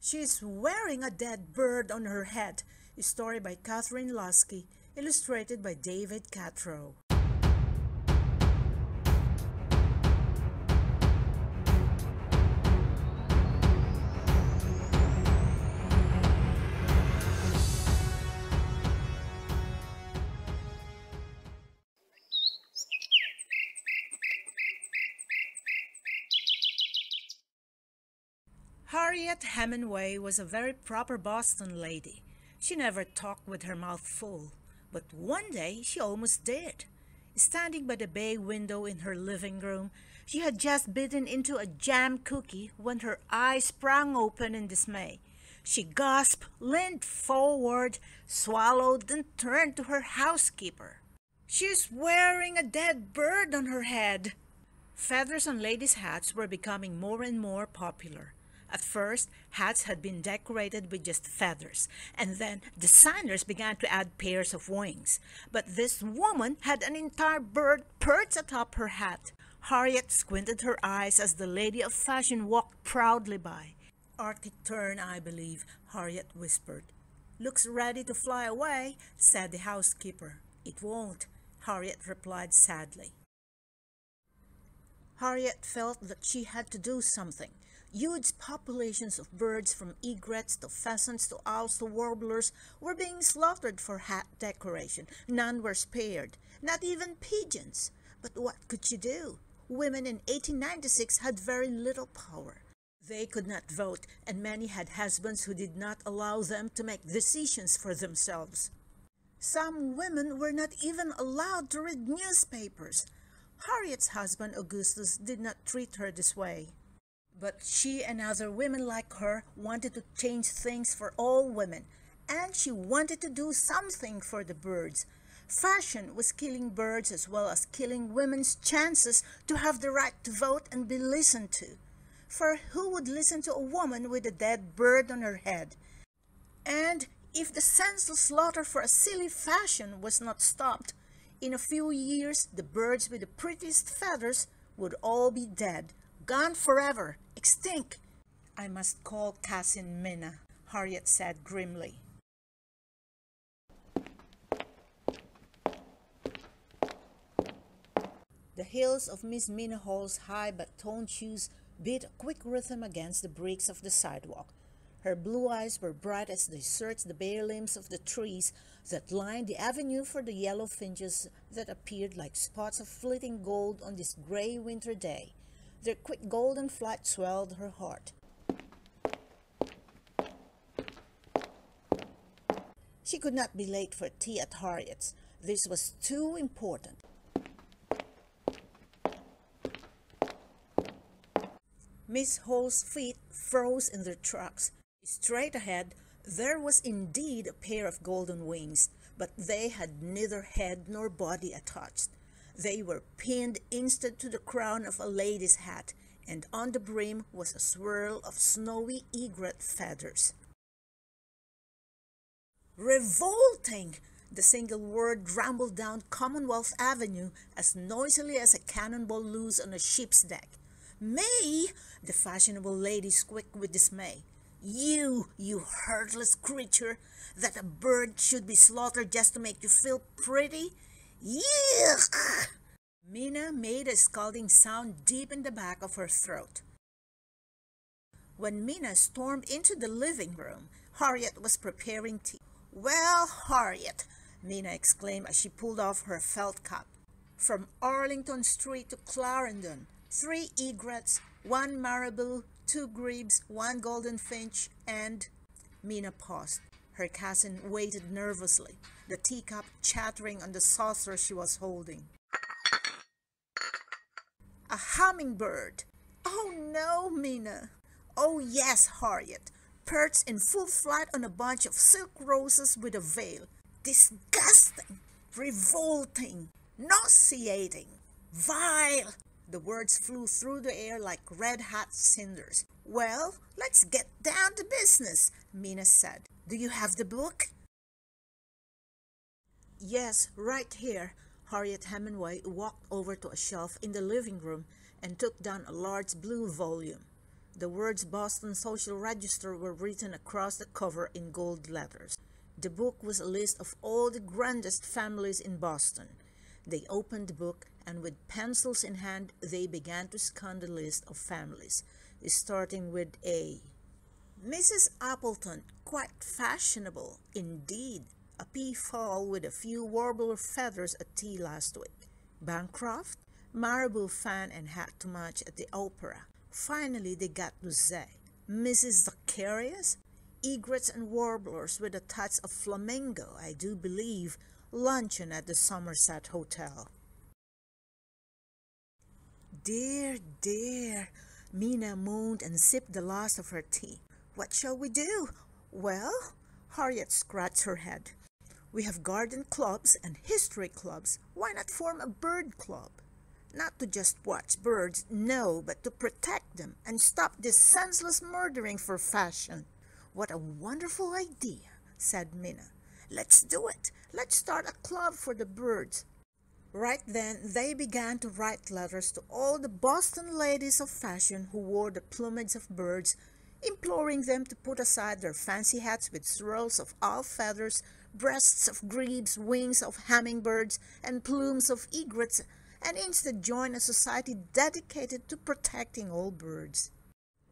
She's wearing a dead bird on her head. A story by Kathryn Lasky, illustrated by David Catrow. Harriet Hemingway was a very proper Boston lady. She never talked with her mouth full, but one day she almost did. Standing by the bay window in her living room, she had just bitten into a jam cookie when her eyes sprang open in dismay. She gasped, leaned forward, swallowed, and turned to her housekeeper. "She's wearing a dead bird on her head." Feathers on ladies' hats were becoming more and more popular. At first, hats had been decorated with just feathers, and then designers began to add pairs of wings. But this woman had an entire bird perched atop her hat. Harriet squinted her eyes as the lady of fashion walked proudly by. "Arctic tern, I believe," Harriet whispered. "Looks ready to fly away," said the housekeeper. "It won't," Harriet replied sadly. Harriet felt that she had to do something. Huge populations of birds, from egrets to pheasants to owls to warblers, were being slaughtered for hat decoration. None were spared, not even pigeons. But what could she do? Women in 1896 had very little power. They could not vote, and many had husbands who did not allow them to make decisions for themselves. Some women were not even allowed to read newspapers. Harriet's husband, Augustus, did not treat her this way. But she and other women like her wanted to change things for all women, and she wanted to do something for the birds. Fashion was killing birds as well as killing women's chances to have the right to vote and be listened to. For who would listen to a woman with a dead bird on her head? And if the senseless slaughter for a silly fashion was not stopped, in a few years the birds with the prettiest feathers would all be dead. Gone forever, extinct. "I must call Cousin Minna," Harriet said grimly. The heels of Miss Minna Hall's high but toned shoes beat a quick rhythm against the bricks of the sidewalk. Her blue eyes were bright as they searched the bare limbs of the trees that lined the avenue for the yellow finches that appeared like spots of fleeting gold on this gray winter day. Their quick golden flight swelled her heart. She could not be late for tea at Harriet's. This was too important. Miss Hall's feet froze in their tracks. Straight ahead, there was indeed a pair of golden wings, but they had neither head nor body attached. They were pinned instead to the crown of a lady's hat, and on the brim was a swirl of snowy egret feathers. "Revolting!" The single word rumbled down Commonwealth Avenue as noisily as a cannonball loose on a ship's deck. "May!" the fashionable lady squeaked with dismay. You heartless creature! That a bird should be slaughtered just to make you feel pretty? Yuck!" Minna made a scalding sound deep in the back of her throat. When Minna stormed into the living room, Harriet was preparing tea. "Well, Harriet," Minna exclaimed as she pulled off her felt cap. "From Arlington Street to Clarendon, 3 egrets, 1 marabou, 2 grebes, 1 golden finch, and—" Minna paused. Her cousin waited nervously, the teacup chattering on the saucer she was holding. "A hummingbird." "Oh no, Minna." "Oh yes, Harriet, perched in full flight on a bunch of silk roses with a veil. Disgusting, revolting, nauseating, vile." The words flew through the air like red-hot cinders. "Well, let's get down to business," Minna said. "Do you have the book?" "Yes, right here." Harriet Hemingway walked over to a shelf in the living room and took down a large blue volume. The words Boston Social Register were written across the cover in gold letters. The book was a list of all the grandest families in Boston. They opened the book, and with pencils in hand, they began to scan the list of families, starting with A. Mrs. Appleton, quite fashionable, indeed. A peafowl with a few warbler feathers at tea last week. Bancroft, marabou fan and hat to match at the opera. Finally, they got to Z. Mrs. Zacharias, egrets and warblers with a touch of flamingo, I do believe, luncheon at the Somerset Hotel. Dear, dear, Mina moaned and sipped the last of her tea. What shall we do? Well, Harriet scratched her head. We have garden clubs and history clubs. Why not form a bird club? Not to just watch birds, no, but to protect them and stop this senseless murdering for fashion. What a wonderful idea, said Mina. Let's do it. Let's start a club for the birds. Right then, they began to write letters to all the Boston ladies of fashion who wore the plumage of birds, imploring them to put aside their fancy hats with swirls of owl feathers, breasts of grebes, wings of hummingbirds, and plumes of egrets, and instead join a society dedicated to protecting all birds.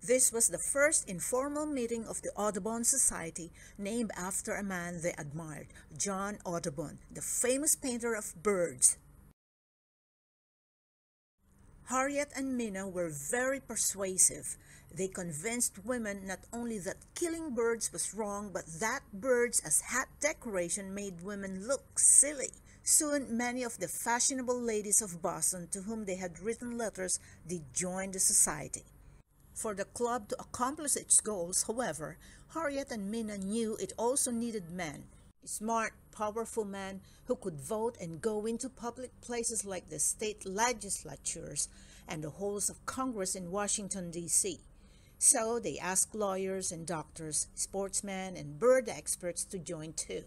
This was the first informal meeting of the Audubon Society, named after a man they admired, John Audubon, the famous painter of birds. Harriet and Mina were very persuasive. They convinced women not only that killing birds was wrong, but that birds as hat decoration made women look silly. Soon, many of the fashionable ladies of Boston to whom they had written letters did join the society. For the club to accomplish its goals, however, Harriet and Mina knew it also needed men, smart, powerful men who could vote and go into public places like the state legislatures and the halls of Congress in Washington, D.C. So they asked lawyers and doctors, sportsmen and bird experts to join too.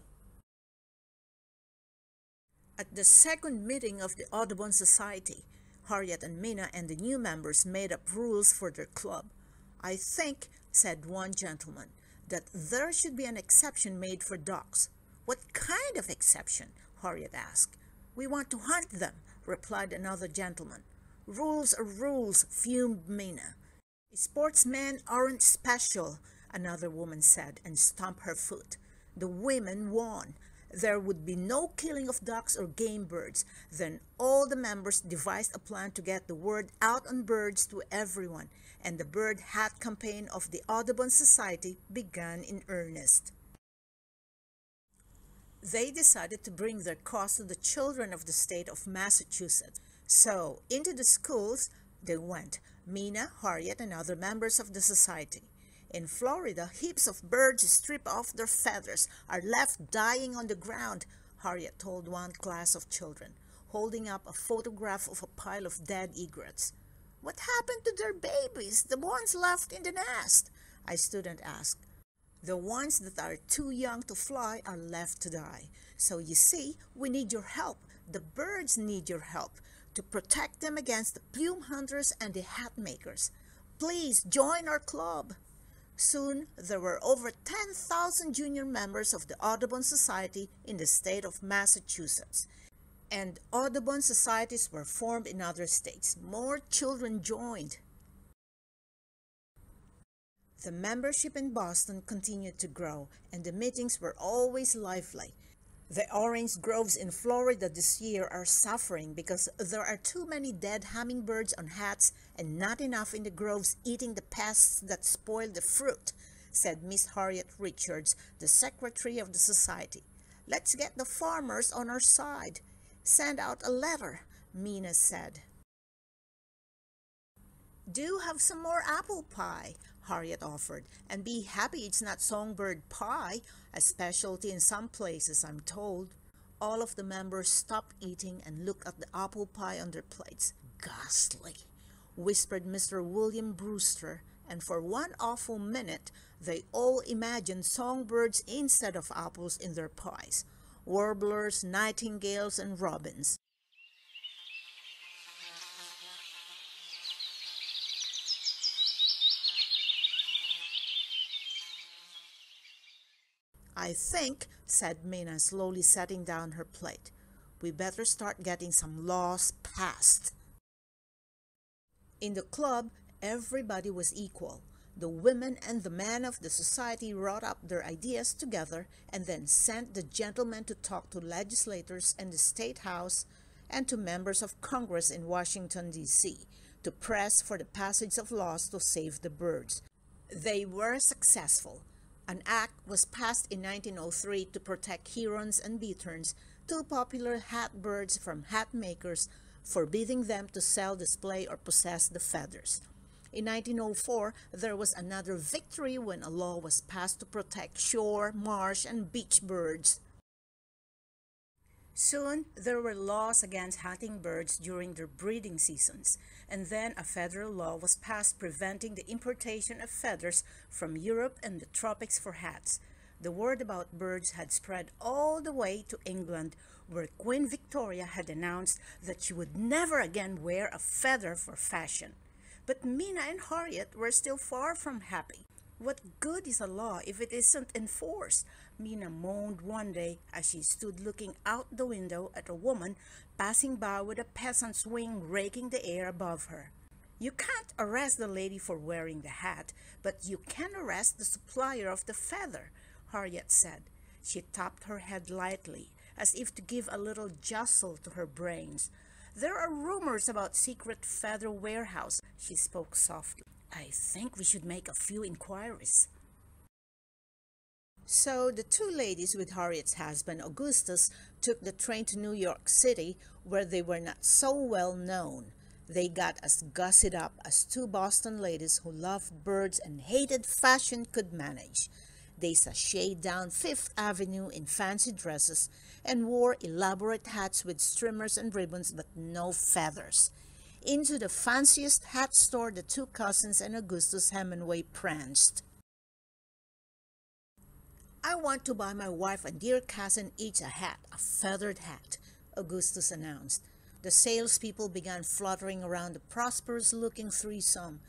At the second meeting of the Audubon Society, Harriet and Mina and the new members made up rules for their club. I think, said one gentleman, that there should be an exception made for ducks. What kind of exception? Harriet asked. We want to hunt them, replied another gentleman. Rules are rules, fumed Mina. Sportsmen aren't special, another woman said, and stamped her foot. The women won. There would be no killing of ducks or game birds. Then all the members devised a plan to get the word out on birds to everyone, and the bird hat campaign of the Audubon Society began in earnest. They decided to bring their cause to the children of the state of Massachusetts. So, into the schools they went, Mina, Harriet, and other members of the society. In Florida, heaps of birds strip off their feathers, are left dying on the ground, Harriet told one class of children, holding up a photograph of a pile of dead egrets. What happened to their babies, the ones left in the nest? A student asked. The ones that are too young to fly are left to die. So you see, we need your help. The birds need your help to protect them against the plume hunters and the hat makers. Please join our club. Soon, there were over 10,000 junior members of the Audubon Society in the state of Massachusetts. And Audubon societies were formed in other states. More children joined. The membership in Boston continued to grow, and the meetings were always lively. The orange groves in Florida this year are suffering because there are too many dead hummingbirds on hats and not enough in the groves eating the pests that spoil the fruit, said Miss Harriet Richards, the secretary of the society. Let's get the farmers on our side. Send out a letter, Mina said. Do have some more apple pie, Harriet offered, and be happy it's not songbird pie, a specialty in some places, I'm told. All of the members stopped eating and looked at the apple pie on their plates. Ghastly, whispered Mr. William Brewster, and for one awful minute they all imagined songbirds instead of apples in their pies, warblers, nightingales, and robins. "I think," said Mina, slowly setting down her plate, "we better start getting some laws passed." In the club, everybody was equal. The women and the men of the society wrote up their ideas together and then sent the gentlemen to talk to legislators in the State House and to members of Congress in Washington, D.C., to press for the passage of laws to save the birds. They were successful. An act was passed in 1903 to protect herons and bitterns, two popular hat birds, from hat makers, forbidding them to sell, display, or possess the feathers. In 1904, there was another victory when a law was passed to protect shore, marsh, and beach birds. Soon, there were laws against hunting birds during their breeding seasons, and then a federal law was passed preventing the importation of feathers from Europe and the tropics for hats. The word about birds had spread all the way to England, where Queen Victoria had announced that she would never again wear a feather for fashion. But Mina and Harriet were still far from happy. "What good is a law if it isn't enforced?" Mina moaned one day as she stood looking out the window at a woman passing by with a peasant's wing raking the air above her. "You can't arrest the lady for wearing the hat, but you can arrest the supplier of the feather," Harriet said. She tapped her head lightly, as if to give a little jostle to her brains. "There are rumors about secret feather warehouse," she spoke softly. "I think we should make a few inquiries." So the two ladies with Harriet's husband, Augustus, took the train to New York City, where they were not so well known. They got as gossiped up as two Boston ladies who loved birds and hated fashion could manage. They sashayed down Fifth Avenue in fancy dresses and wore elaborate hats with streamers and ribbons but no feathers. Into the fanciest hat store the two cousins and Augustus Hemingway pranced. "I want to buy my wife and dear cousin each a hat, a feathered hat," Augustus announced. The salespeople began fluttering around the prosperous-looking threesome.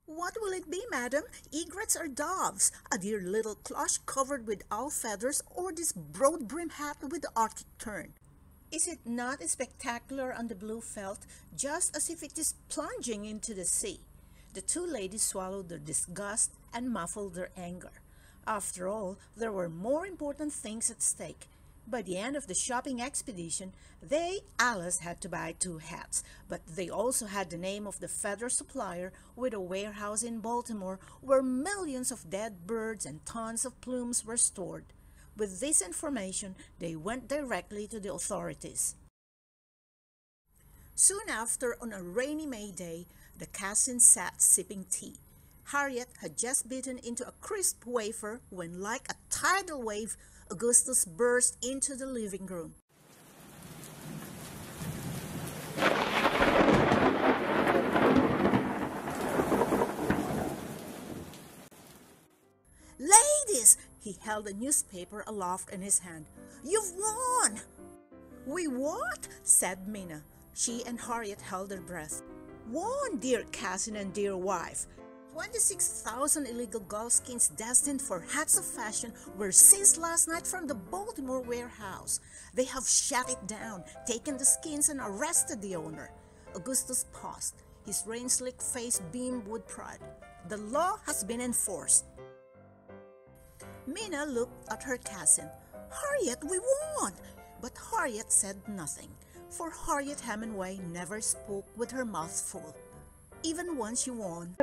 "What will it be, madam? Egrets or doves? A dear little cloche covered with owl feathers, or this broad-brimmed hat with the Arctic tern? Is it not spectacular on the blue felt, just as if it is plunging into the sea?" The two ladies swallowed their disgust and muffled their anger. After all, there were more important things at stake. By the end of the shopping expedition, they, Alice, had to buy 2 hats, but they also had the name of the feather supplier with a warehouse in Baltimore where millions of dead birds and tons of plumes were stored. With this information, they went directly to the authorities. Soon after, on a rainy May day, the cousins sat sipping tea. Harriet had just bitten into a crisp wafer when, like a tidal wave, Augustus burst into the living room. "Ladies!" He held a newspaper aloft in his hand. "You've won!" "We what?" said Mina. She and Harriet held their breath. "Won, dear cousin and dear wife. 26,000 illegal gulfskins destined for hats of fashion were seized last night from the Baltimore warehouse. They have shut it down, taken the skins, and arrested the owner." Augustus paused. His rain-slicked face beamed with pride. "The law has been enforced." Mina looked at her cousin. "Harriet, we won!" But Harriet said nothing, for Harriet Hemingway never spoke with her mouth full, even when she won.